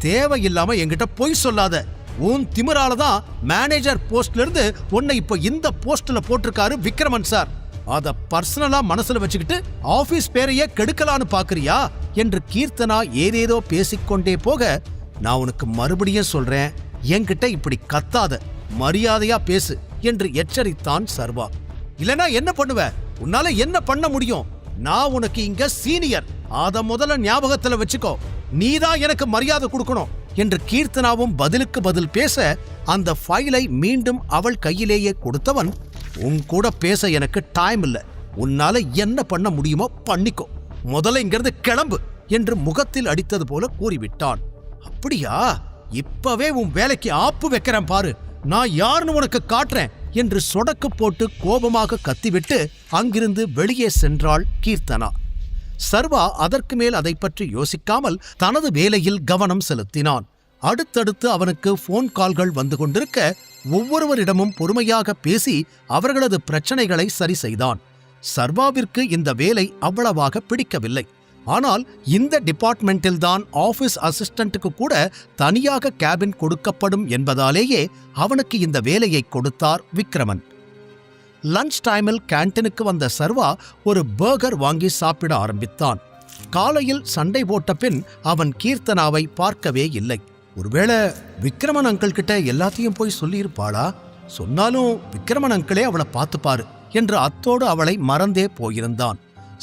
தேவையில்லாம என்கிட்ட பொய் சொல்லாத. உன் திமிராலதான் மேனேஜர் போஸ்ட்ல இருந்து உன்னை இப்ப இந்த போஸ்ட்ல போட்டிருக்காரு விக்ரமன் சார். அத பர்சனலா மனசுல வச்சுக்கிட்டு ஆபீஸ் பேரையே கெடுக்கலான்னு பாக்குறியா என்று கீர்த்தனா ஏதேதோ பேசிக்கொண்டே போக, நான் உனக்கு மறுபடியும் சொல்றேன், என்கிட்ட இப்படி கத்தாத, மரியாதையா பேசு என்று எச்சரித்தான் சர்வா. இல்லனா என்ன பண்ணுவ? உன்னால என்ன பண்ண முடியும்? நான் உனக்கு இங்க சீனியர், அத முதல்ல ஞாபகத்துல வச்சுக்கோ. நீதான் எனக்கு மரியாதை கொடுக்கணும் என்று கீர்த்தனாவும் பதிலுக்கு பதில் பேச, அந்த ஃபைலை மீண்டும் அவள் கையிலேயே கொடுத்தவன், உன் கூட பேச எனக்கு டைம் இல்ல, உன்னால என்ன பண்ண முடியுமோ பண்ணிக்கோ, முதல்ல இங்கிருந்து கிளம்பு என்று முகத்தில் அடித்தது போல கூறிவிட்டான். அப்படியா? இப்பவே உன் வேலைக்கு ஆப்பு வைக்கிறேன் பாரு, நான் யாருன்னு உனக்கு காட்டுறேன் என்று சொடக்கு போட்டு கோபமாக கத்திவிட்டு அங்கிருந்து வெளியே சென்றாள் கீர்த்தனா. சர்வா அதற்கு மேல் அதை பற்றி யோசிக்காமல் தனது வேலையில் கவனம் செலுத்தினான். அடுத்தடுத்து அவனுக்கு போன் கால்கள் வந்து கொண்டிருக்க, ஒவ்வொருவரிடமும் பொறுமையாக பேசி அவர்களது பிரச்சனைகளை சரி செய்தான். சர்வாவிற்கு இந்த வேலை அவ்வளவாக பிடிக்கவில்லை. ஆனால் இந்த டிபார்ட்மெண்டில் தான் ஆபீஸ் அசிஸ்டன்ட்டுக்கு கூட தனியாக கேபின் கொடுக்கப்படும் என்பதாலேயே அவனுக்கு இந்த வேலையை கொடுத்தார் விக்ரமன். லஞ்ச் டைமில் கேண்டீனுக்கு வந்த சர்வா ஒரு பர்கர் வாங்கி சாப்பிட ஆரம்பித்தான். காலையில் சண்டை போட்ட பின் அவன் கீர்த்தனாவை பார்க்கவே இல்லை. ஒருவேளை விக்ரமன் அங்கிள் கிட்ட எல்லாத்தையும் போய் சொல்லியிருப்பாளா? சொன்னாலும் விக்ரமன் அங்கிளே அவளை பார்த்துப்பாரு என்று அத்தோடு அவளை மறந்தே போயிருந்தான்.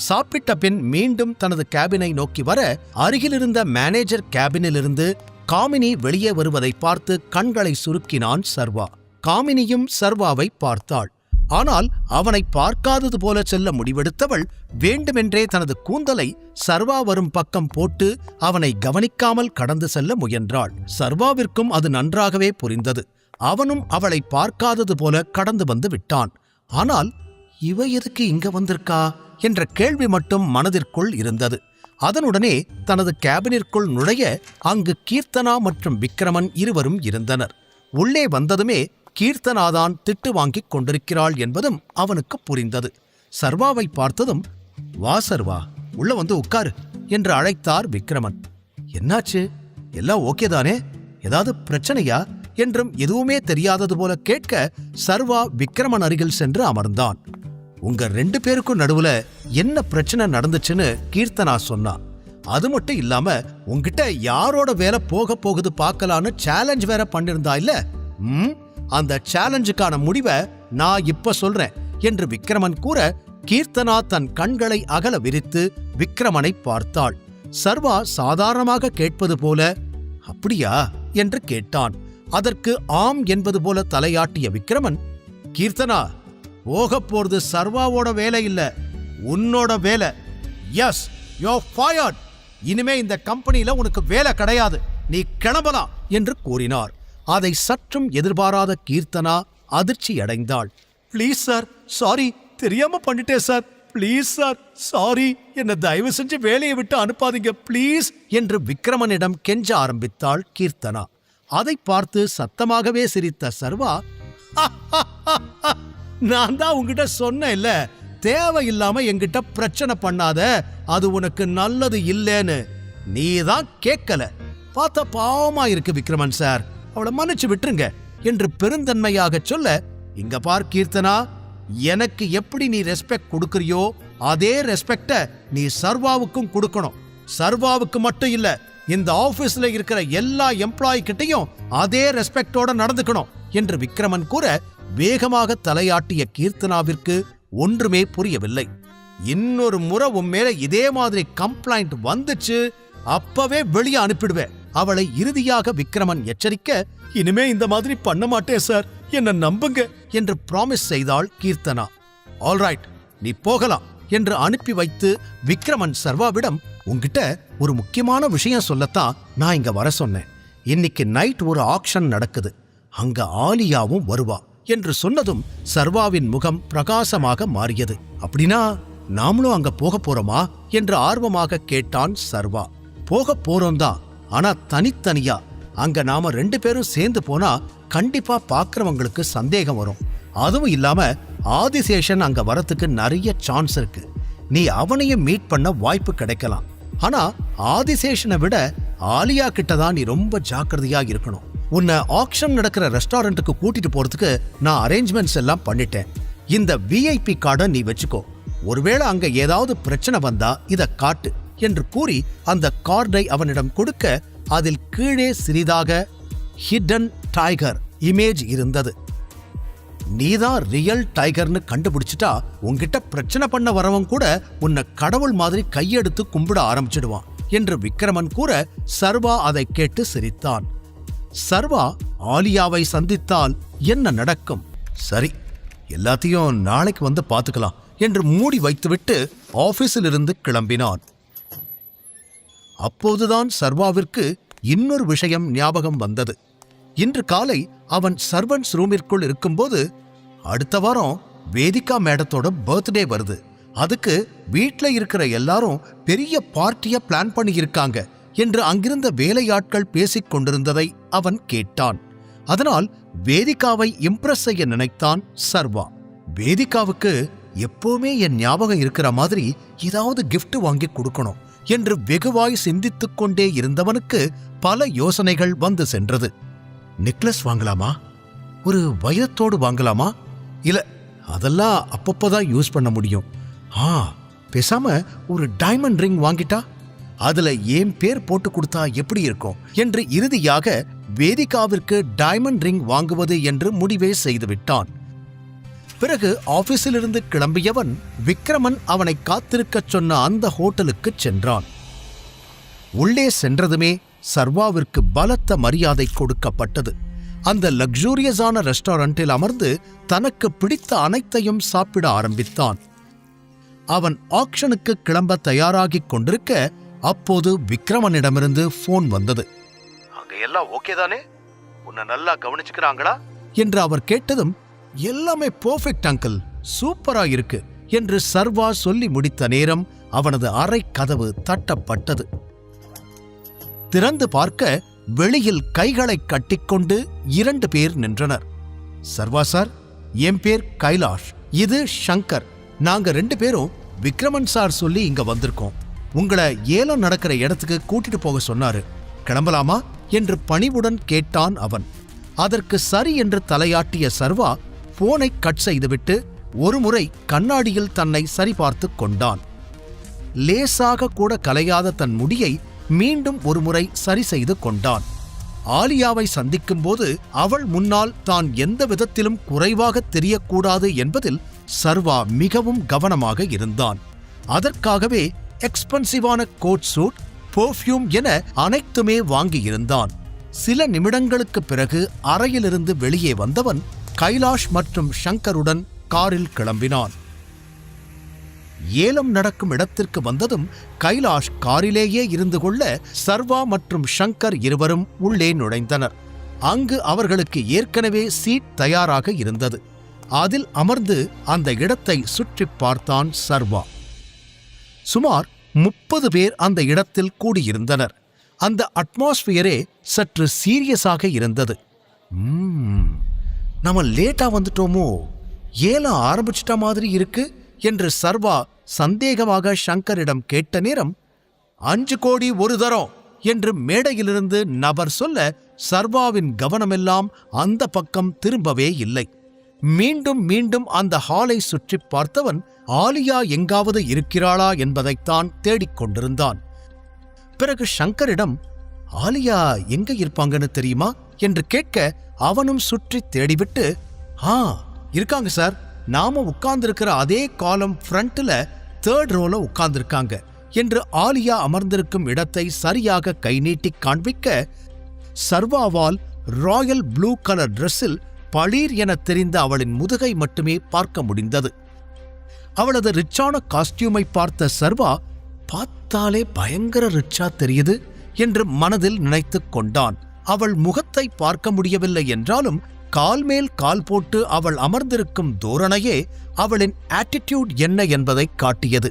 சாப்பிட்ட பின் மீண்டும் தனது கேபினை நோக்கி வர, அருகிலிருந்த மேனேஜர் கேபினிலிருந்து காமினி வெளியே வருவதை பார்த்து கண்களை சுருக்கினான் சர்வா. காமினியும் சர்வாவை பார்த்தாள். ஆனால் அவனை பார்க்காதது போல செல்ல முடிவெடுத்தவள் வேண்டுமென்றே தனது கூந்தலை சர்வா வரும் பக்கம் போட்டு அவனை கவனிக்காமல் கடந்து செல்ல முயன்றாள். சர்வாவிற்கும் அது நன்றாகவே புரிந்தது. அவனும் அவளை பார்க்காதது போல கடந்து வந்து விட்டான். ஆனால் இவ எதுக்கு இங்க வந்திருக்கா என்ற கேள்வி மட்டும் மனதிற்குள் இருந்தது. அதனுடனே தனது கேபினிற்குள் நுழைய, அங்கு கீர்த்தனா மற்றும் விக்ரமன் இருவரும் இருந்தனர். உள்ளே வந்ததுமே கீர்த்தனாதான் திட்டு வாங்கிக் கொண்டிருக்கிறாள் என்பதும் அவனுக்கு புரிந்தது. சர்வாவை பார்த்ததும், வா சர்வா, உள்ள வந்து உட்காரு என்று அழைத்தார் விக்ரமன். என்னாச்சு? எல்லாம் ஓகே தானே? ஏதாவது பிரச்சனையா என்றும் எதுவுமே தெரியாதது போல கேட்க, சர்வா விக்ரமன் அருகில் சென்று அமர்ந்தான். உங்க 2 பேருக்கும் நடுவுல என்ன பிரச்சனை நடந்துச்சுன்னு கீர்த்தனா சொன்னா. அது மட்டும் இல்லாம உங்ககிட்ட யாரோட வேலை போக போகுது பார்க்கலான்னு சேலஞ்ச் வேற பண்ணிருந்தா இல்ல? அந்த சேலஞ்சுக்கான முடிவை நான் இப்ப சொல்றேன் என்று விக்ரமன் கூற, கீர்த்தனா தன் கண்களை அகல விரித்து விக்ரமனை பார்த்தாள். சர்வா சாதாரணமாக கேட்பது போல, அப்படியா என்று கேட்டான். அதற்கு ஆம் என்பது போல தலையாட்டிய விக்ரமன், கீர்த்தனா, போக போறது சர்வாவோட வேலை இல்ல, உன்னோட வேலை. Yes, you are fired. இனிமே இந்த கம்பெனியில உனக்கு வேலை கிடையாது, நீ கிளம்பலாம் என்று கூறினார். அதை சற்றும் எதிர்பாராத கீர்த்தனா அதிர்ச்சி அடைந்தாள். ப்ளீஸ் சார், சாரி, தெரியாம பண்ணிட்டேன் சார், ப்ளீஸ் சார், சாரி, என்ன தயவு செஞ்சு வேலையை விட்டு அனுப்பாதீங்க ப்ளீஸ் என்று விக்ரமனிடம் கெஞ்ச ஆரம்பித்தாள் கீர்த்தனா. அதை பார்த்து சத்தமாகவே சிரித்த சர்வா, நான் தான் உங்ககிட்ட சொன்னேன் இல்ல, தேவையில்லாம என்கிட்ட பிரச்சனை பண்ணாத, அது உனக்கு நல்லது இல்லைன்னு. நீ தான் கேட்கல. பார்த்த பாவமா இருக்கு விக்ரமன் சார், அவளை மன்னிச்சு விட்டுருங்க என்று பெருந்தன்மையாக சொல்ல, இங்க பார் கீர்த்தனா, எனக்கு எப்படி நீ ரெஸ்பெக்ட் கொடுக்கறியோ அதே ரெஸ்பெக்ட நீ சர்வாவுக்கும் கொடுக்கணும். சர்வாவுக்கு மட்டும் இல்ல, இந்த ஆபீஸ்ல இருக்கிற எல்லா எம்ப்ளாயி கிட்டையும் அதே ரெஸ்பெக்டோட நடந்துக்கணும் என்று விக்ரமன் கூற, வேகமாக தலையாட்டிய கீர்த்தனாவிற்கு ஒன்றுமே புரியவில்லை. இன்னொரு முறை உன் மேல இதே மாதிரி கம்ப்ளைண்ட் வந்துச்சு, அப்பவே வெளியே அனுப்பிடுவேன் அவளை இறுதியாக விக்ரமன் எச்சரிக்க, இனிமே இந்த மாதிரி பண்ண மாட்டேன் சார், என்ன நம்புங்க என்று ப்ராமிஸ் செய்தாள் கீர்த்தனா. ஆல்ரைட், நீ போகலாம் என்று அனுப்பி வைத்து விக்ரமன் சர்வாவிடம், உன்கிட்ட ஒரு முக்கியமான விஷயம் சொல்லத்தான் நான் இங்க வர சொன்னேன். இன்னைக்கு நைட் ஒரு ஆக்ஷன் நடக்குது, அங்க ஆலியாவும் வருவா என்று சொன்னதும் சர்வாவின் முகம் பிரகாசமாக மாறியது. அப்படின்னா நாமளும் அங்க போக போறோமா என்று ஆர்வமாக கேட்டான் சர்வா. போக போறோம்தான், ஆனா தனித்தனியா. அங்க நாம 2 பேரும் சேர்ந்து போனா கண்டிப்பா பாக்குறவங்களுக்கு சந்தேகம் வரும். அதுவும் இல்லாம ஆதிசேஷன் அங்க வரத்துக்கு நிறைய சான்ஸ் இருக்கு. நீ அவனையும் மீட் பண்ண வாய்ப்பு கிடைக்கலாம். ஆனா ஆதிசேஷனை விட ஆலியா கிட்டதான் நீ ரொம்ப ஜாக்கிரதையா இருக்கணும். உன்னை ஆக்ஷன் நடக்கிற ரெஸ்டாரண்ட்டுக்கு கூட்டிட்டு போறதுக்கு நான் அரேஞ்ச்மெண்ட்ஸ் எல்லாம் பண்ணிட்டேன். இந்த விஐபி கார்டை நீ வச்சுக்கோ. ஒருவேளை அங்க ஏதாவது பிரச்சனை வந்தா இத காட்டு என்று கூறி அந்த கார்டை அவனிடம் கொடுக்க அதில் கீழே சிறிதாக ஹிடன் டைகர் இமேஜ் இருந்தது. நீதான் ரியல் டைகர்னு கண்டுபிடிச்சிட்டா உன்கிட்ட பிரச்சனை பண்ண வரவன் கூட உன்னை கடவுள் மாதிரி கையெடுத்து கும்பிட ஆரம்பிச்சிடுவான் என்று விக்ரமன் கூற சர்வா அதை கேட்டு சிரித்தான். சர்வா ஆலியாவை சந்தித்தால் என்ன நடக்கும்? சரி, எல்லாத்தையும் நாளைக்கு வந்து பார்த்துக்கலாம் என்று மூடி வைத்துவிட்டு ஆபீஸில் இருந்து கிளம்பினான். அப்போதுதான் சர்வாவிற்கு இன்னொரு விஷயம் ஞாபகம் வந்தது. இன்று காலை அவன் சர்வன்ட்ஸ் ரூமிற்குள் இருக்கும்போது, அடுத்த வாரம் வேதிகா மேடத்தோட பர்த்டே வருது, அதுக்கு வீட்ல இருக்கிற எல்லாரும் பெரிய பார்ட்டிய பிளான் பண்ணியிருக்காங்க என்று அங்கிருந்த வேலையாட்கள் பேசிக் கொண்டிருந்ததை அவன் கேட்டான். அதனால் வேதிகாவை இம்ப்ரெஸ் செய்ய நினைத்தான் சர்வா. வேதிகாவுக்கு எப்பவுமே என் ஞாபகம் இருக்கிற மாதிரி ஏதாவது கிஃப்ட் வாங்கி கொடுக்கணும் என்று வெகுவாய் சிந்தித்துக் கொண்டே இருந்தவனுக்கு பல யோசனைகள் வந்து சென்றது. நெக்லஸ் வாங்கலாமா? ஒரு வைரத்தோடு வாங்கலாமா? இல்ல, அதெல்லாம் அப்பப்பதான் யூஸ் பண்ண முடியும். பேசாம ஒரு டைமண்ட் ரிங் வாங்கிட்டா அதுல என் பேர் போட்டு கொடுத்தா எப்படி இருக்கும் என்று இறுதியாக வேதிகாவிற்கு டைமண்ட் ரிங் வாங்குவது என்று முடிவே செய்துவிட்டான். பிறகு ஆபீஸிலிருந்து கிளம்பியவன் விக்ரமன் அவனை காத்திருக்கச் சொன்ன அந்த ஹோட்டலுக்கு சென்றான். உள்ளே சென்றதுமே சர்வாவிற்கு பலத்த மரியாதை கொடுக்கப்பட்டது. அந்த லக்ஸூரியஸான ரெஸ்டாரண்டில் அமர்ந்து தனக்கு பிடித்த அனைத்தையும் சாப்பிட ஆரம்பித்தான். அவன் ஆக்ஷனுக்கு கிளம்ப தயாராகிக் கொண்டிருக்க அப்போது விக்ரமனிடமிருந்து போன் வந்தது. அங்க எல்லாம் ஓகே தானே? உன்னை நல்லா கவனிச்சுக்கிறாங்களா என்று அவர் கேட்டதும், எல்லாமே பெர்ஃபெக்ட் அங்கிள், சூப்பரா இருக்கு என்று சர்வா சொல்லி முடித்த நேரம் அவனது அறை கதவு தட்டப்பட்டது. திறந்து பார்க்க வெளியில் கைகளை கட்டிக்கொண்டு 2 பேர் நின்றனர். சர்வா சார், என் பேர் கைலாஷ், இது ஷங்கர். நாங்க 2 பேரும் விக்ரமன் சார் சொல்லி இங்க வந்திருக்கோம். உங்களை ஏலம் நடக்கிற இடத்துக்கு கூட்டிட்டு போக சொன்னாரு, கிளம்பலாமா என்று பணிவுடன் கேட்டான் அவன். அதற்கு சரி என்று தலையாட்டிய சர்வா போனை கட் செய்துவிட்டு ஒருமுறை கண்ணாடியில் தன்னை சரிபார்த்து கொண்டான். லேசாக கூட கலையாத தன் முடியை மீண்டும் ஒருமுறை சரி செய்து கொண்டான். ஆலியாவை சந்திக்கும் போது அவள் முன்னால் தான் எந்த விதத்திலும் குறைவாக தெரியக்கூடாது என்பதில் சர்வா மிகவும் கவனமாக இருந்தான். அதற்காகவே எக்ஸ்பென்சிவான கோட் சூட், பெர்ஃப்யூம் என அனைத்துமே வாங்கியிருந்தான். சில நிமிடங்களுக்கு பிறகு அறையிலிருந்து வெளியே வந்தவன் கைலாஷ் மற்றும் ஷங்கருடன் காரில் கிளம்பினான். ஏலம் நடக்கும் இடத்திற்கு வந்ததும் கைலாஷ் காரிலேயே இருந்து கொள்ள சர்வா மற்றும் ஷங்கர் இருவரும் உள்ளே நுழைந்தனர். அங்கு அவர்களுக்கு ஏற்கனவே சீட் தயாராக இருந்தது. அதில் அமர்ந்து அந்த இடத்தை சுற்றி பார்த்தான் சர்வா. சுமார் 30 பேர் அந்த இடத்தில் கூடியிருந்தனர். அந்த அட்மாஸ்பியரே சற்று சீரியஸாக இருந்தது. நம்ம லேட்டா வந்துட்டோமோ, ஏலம் ஆரம்பிச்சிட்ட மாதிரி இருக்கு என்று சர்வா சந்தேகமாக ஷங்கரிடம் கேட்ட நேரம், 5 கோடி ஒரு தரம் என்று மேடையிலிருந்து நபர் சொல்ல சர்வாவின் கவனமெல்லாம் அந்த பக்கம் திரும்பவே இல்லை. மீண்டும் மீண்டும் அந்த ஹாலை சுற்றி பார்த்தவன் ஆலியா எங்காவது இருக்கிறாளா என்பதைத்தான் தேடிக்கொண்டிருந்தான். பிறகு ஷங்கரிடம், ஆலியா எங்க இருப்பாங்கன்னு தெரியுமா என்று கேட்க அவனும் சுற்றி தேடிவிட்டு, இருக்காங்க சார், நாம உட்கார்ந்திருக்கிற அதே காலம் ஃப்ரண்ட்ல 3rd ரோல உட்கார்ந்திருக்காங்க என்று ஆலியா அமர்ந்திருக்கும் இடத்தை சரியாக கை நீட்டி காண்பிக்க சர்வாவால் ராயல் ப்ளூ கலர் டிரெஸ்ஸில் பளீர் என தெரிந்த அவளின் முதுகை மட்டுமே பார்க்க முடிந்தது. அவளது ரிச்சான காஸ்டியூமை பார்த்த சர்வா, பார்த்தாலே பயங்கர ரிச்சா தெரியுது என்று மனதில் நினைத்துக் கொண்டான். அவள் முகத்தை பார்க்க முடியவில்லை என்றாலும் கால் மேல் கால் போட்டு அவள் அமர்ந்திருக்கும் தோரணையே அவளின் ஆட்டிடியூட் என்ன என்பதை காட்டியது.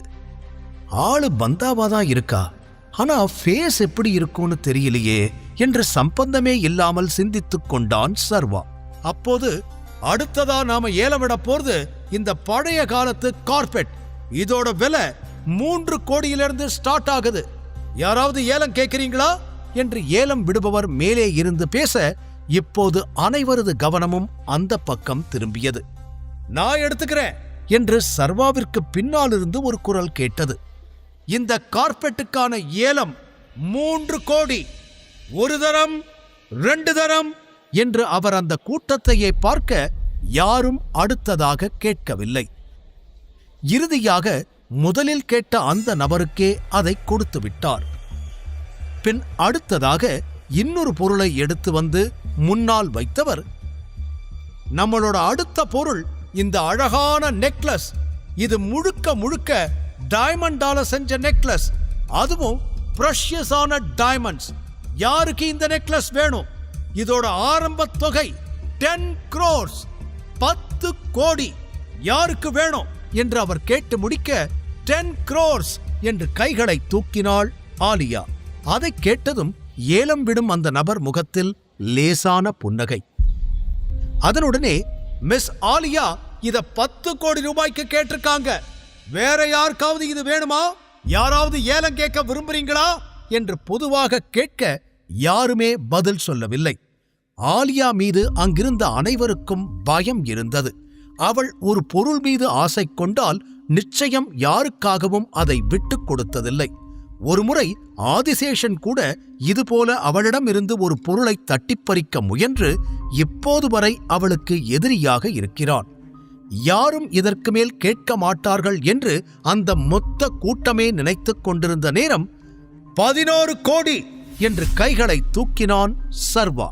ஆளு பந்தாவாதான் இருக்கா, ஆனா ஃபேஸ் எப்படி இருக்கும்னு தெரியலையே என்று சம்பந்தமே இல்லாமல் சிந்தித்துக் கொண்டான் சர்வா. அப்போது, அடுத்ததா நாம ஏலமிட போறது இந்த பழைய காலத்து கார்பெட். இதோட விலை 3 கோடியிலிருந்து ஸ்டார்ட் ஆகுது. யாராவது ஏலம் கேட்கிறீங்களா என்று ஏலம் விடுபவர் மேலே இருந்து பேச இப்போது அனைவரது கவனமும் அந்த பக்கம் திரும்பியது. நான் எடுத்துக்கிறேன் என்று சர்வாவிற்கு பின்னாலிருந்து ஒரு குரல் கேட்டது. இந்த கார்பெட்டுக்கான ஏலம் 3 கோடி, 1 தரம் 2 தரம் என்று அவர் அந்த கூட்டத்தையே பார்க்க யாரும் அடுத்ததாக கேட்கவில்லை. இறுதியாக முதலில் கேட்ட அந்த நபருக்கே அதை கொடுத்து விட்டார். பின் அடுத்ததாக இன்னொரு பொருளை எடுத்து வந்து முன்னால் வைத்தவர், நம்மளோட அடுத்த பொருள் இந்த அழகான நெக்லஸ். இது முழுக்க முழுக்க டைமண்டால செஞ்ச நெக்லஸ், அதுவும் பிரஷியஸான டைமண்ட்ஸ். யாருக்கு இந்த நெக்லஸ் வேணும்? இதோட ஆரம்ப தொகை 10 crores, 10 கோடி. யாருக்கு வேணும் என்று அவர் கேட்டு முடிக்க 10 crores என்று கைகளை தூக்கினாள் ஆலியா. அதை கேட்டதும் ஏலம் விடும் அந்த நபர் முகத்தில் லேசான புன்னகை. அதனுடனே, மிஸ் ஆலியா இத 10 கோடி ரூபாய்க்கு கேட்டிருக்காங்க. வேற யாருக்காவது இது வேணுமா? யாராவது ஏலம் கேட்க விரும்புறீங்களா என்று பொதுவாக கேட்க யாருமே பதில் சொல்லவில்லை. ஆலியா மீது அங்கிருந்த அனைவருக்கும் பயம் இருந்தது. அவள் ஒரு பொருள் மீது ஆசை கொண்டால் நிச்சயம் யாருக்காகவும் அதை விட்டுக் கொடுத்ததில்லை. ஒருமுறை ஆதிசேஷன் கூட இதுபோல அவளிடமிருந்து ஒரு பொருளை தட்டிப்பறிக்க முயன்று இப்போது வரை அவளுக்கு எதிரியாக இருக்கிறான். யாரும் இதற்கு மேல் கேட்க மாட்டார்கள் என்று அந்த மொத்த கூட்டமே நினைத்துக் கொண்டிருந்த நேரம் 11 கோடி என்று கைகளை தூக்கினான் சர்வா.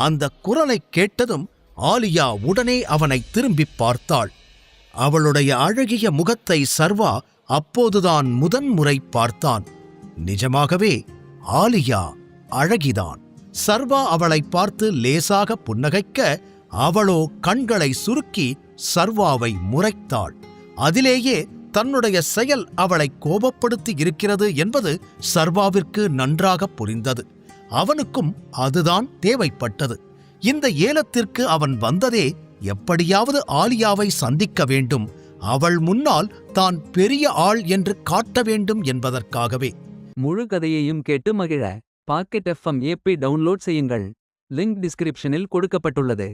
அந்த குரலை கேட்டதும் ஆலியா உடனே அவனை திரும்பி பார்த்தாள். அவளுடைய அழகிய முகத்தை சர்வா அப்போதுதான் முதன்முறை பார்த்தான். நிஜமாகவே ஆலியா அழகிதான். சர்வா அவளை பார்த்து லேசாக புன்னகைக்க அவளோ கண்களை சுருக்கி சர்வாவை முறைத்தாள். அதிலேயே தன்னுடைய செயல் அவளை கோபப்படுத்தி இருக்கிறது என்பது சர்வாவிற்கு நன்றாக புரிந்தது. அவனுக்கும் அதுதான் தேவைப்பட்டது. இந்த ஏலத்திற்கு அவன் வந்ததே எப்படியாவது ஆலியாவை சந்திக்க வேண்டும், அவள் முன்னால் தான் பெரிய ஆள் என்று காட்ட வேண்டும் என்பதற்காகவே. முழு கதையையும் கேட்டு மகிழ பாக்கெட் FM ஆப்பை டவுன்லோட் செய்யுங்கள். லிங்க் டிஸ்கிரிப்ஷனில் கொடுக்கப்பட்டுள்ளது.